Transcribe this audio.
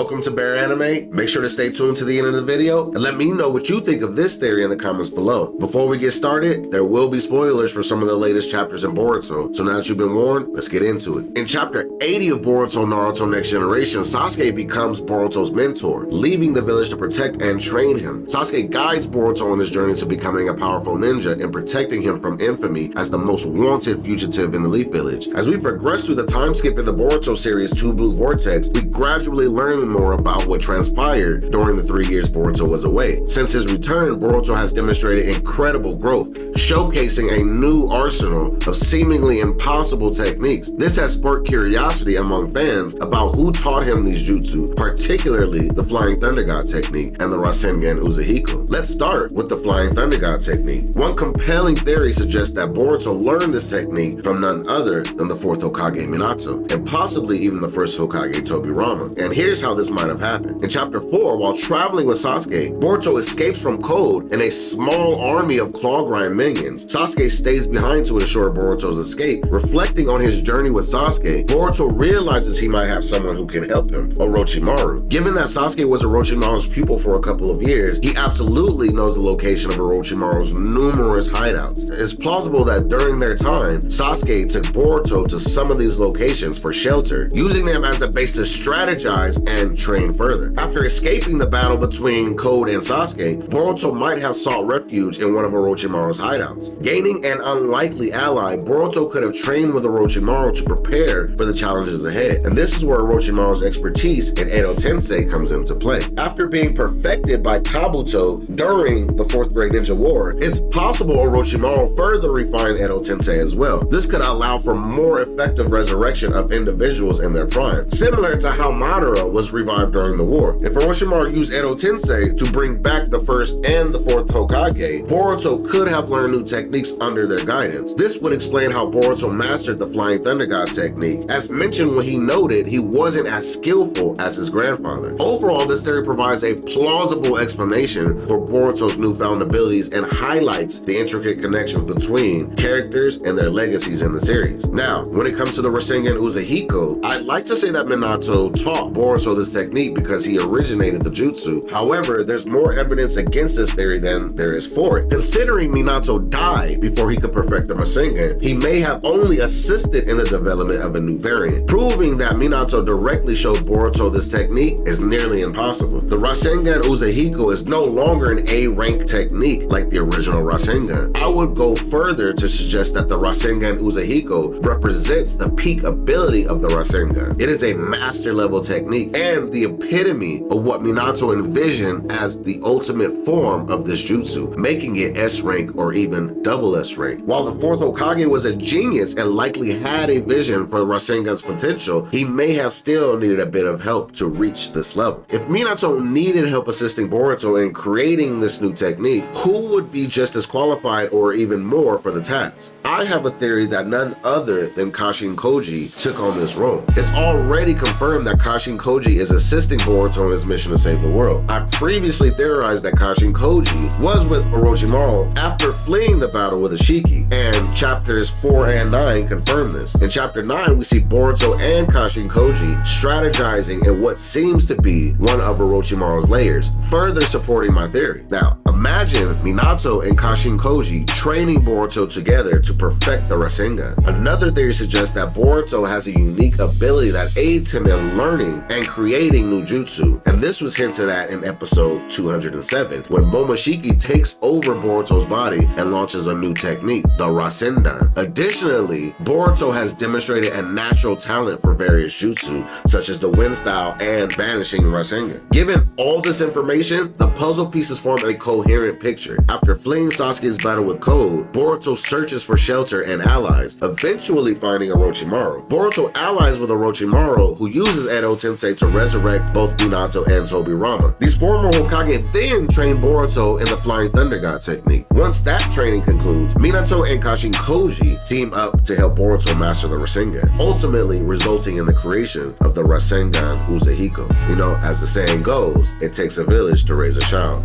Welcome to BareAnime. Make sure to stay tuned to the end of the video and let me know what you think of this theory in the comments below. Before we get started, there will be spoilers for some of the latest chapters in Boruto, so now that you've been warned, let's get into it. In chapter 80 of Boruto Naruto Next Generation, Sasuke becomes Boruto's mentor, leaving the village to protect and train him. Sasuke guides Boruto on his journey to becoming a powerful ninja and protecting him from infamy as the most wanted fugitive in the Leaf Village. As we progress through the time skip in the Boruto series 2 Blue Vortex, we gradually learn more about what transpired during the 3 years Boruto was away. Since his return, Boruto has demonstrated incredible growth, showcasing a new arsenal of seemingly impossible techniques. This has sparked curiosity among fans about who taught him these jutsu, particularly the Flying Thunder God technique and the Rasengan Uzehiko. Let's start with the Flying Thunder God technique. One compelling theory suggests that Boruto learned this technique from none other than the 4th Hokage Minato, and possibly even the 1st Hokage Tobirama. And here's how this might have happened. In chapter 4, while traveling with Sasuke, Boruto escapes from Code and a small army of claw-grind minions. Sasuke stays behind to ensure Boruto's escape. Reflecting on his journey with Sasuke, Boruto realizes he might have someone who can help him, Orochimaru. Given that Sasuke was Orochimaru's pupil for a couple of years, he absolutely knows the location of Orochimaru's numerous hideouts. It's plausible that during their time, Sasuke took Boruto to some of these locations for shelter, using them as a base to strategize and train further. After escaping the battle between Code and Sasuke, Boruto might have sought refuge in one of Orochimaru's hideouts. Gaining an unlikely ally, Boruto could have trained with Orochimaru to prepare for the challenges ahead, and this is where Orochimaru's expertise in Edo Tensei comes into play. After being perfected by Kabuto during the 4th Great Ninja War, it's possible Orochimaru further refined Edo Tensei as well. This could allow for more effective resurrection of individuals in their prime, similar to how Madara was revived during the war. If Orochimaru used Edo Tensei to bring back the 1st and the 4th Hokage, Boruto could have learned new techniques under their guidance. This would explain how Boruto mastered the Flying Thunder God technique, as mentioned when he noted he wasn't as skillful as his grandfather. Overall, this theory provides a plausible explanation for Boruto's newfound abilities and highlights the intricate connections between characters and their legacies in the series. Now, when it comes to the Rasengan Uzehiko, I'd like to say that Minato taught Boruto this technique because he originated the jutsu. However, there's more evidence against this theory than there is for it. Considering Minato died before he could perfect the Rasengan, he may have only assisted in the development of a new variant. Proving that Minato directly showed Boruto this technique is nearly impossible. The Rasengan Uzehiko is no longer an A-rank technique like the original Rasengan. I would go further to suggest that the Rasengan Uzehiko represents the peak ability of the Rasengan. It is a master level technique and the epitome of what Minato envisioned as the ultimate form of this jutsu, making it S rank or even double S rank. While the 4th Hokage was a genius and likely had a vision for Rasengan's potential, he may have still needed a bit of help to reach this level. If Minato needed help assisting Boruto in creating this new technique, who would be just as qualified or even more for the task? I have a theory that none other than Kashin Koji took on this role. It's already confirmed that Kashin Koji is assisting Boruto in his mission to save the world. I previously theorized that Kashin Koji was with Orochimaru after fleeing the battle with Ishiki, and chapters 4 and 9 confirm this. In chapter 9, we see Boruto and Kashin Koji strategizing in what seems to be one of Orochimaru's layers, further supporting my theory. Now, imagine Minato and Kashin Koji training Boruto together to perfect the Rasengan. Another theory suggests that Boruto has a unique ability that aids him in learning and creating new jutsu, and this was hinted at in episode 207, when Momoshiki takes over Boruto's body and launches a new technique, the Rasengan. Additionally, Boruto has demonstrated a natural talent for various jutsu, such as the wind style and vanishing Rasengan. Given all this information, the puzzle pieces form a coherent picture. After fleeing Sasuke's battle with Code, Boruto searches for shelter and allies, eventually finding Orochimaru. Boruto allies with Orochimaru, who uses Edo Tensei to resurrect both Minato and Tobirama. These former Hokage then train Boruto in the Flying Thunder God technique. Once that training concludes, Minato and Kashin Koji team up to help Boruto master the Rasengan, ultimately resulting in the creation of the Rasengan Uzehiko. You know, as the saying goes, it takes a village to raise a child.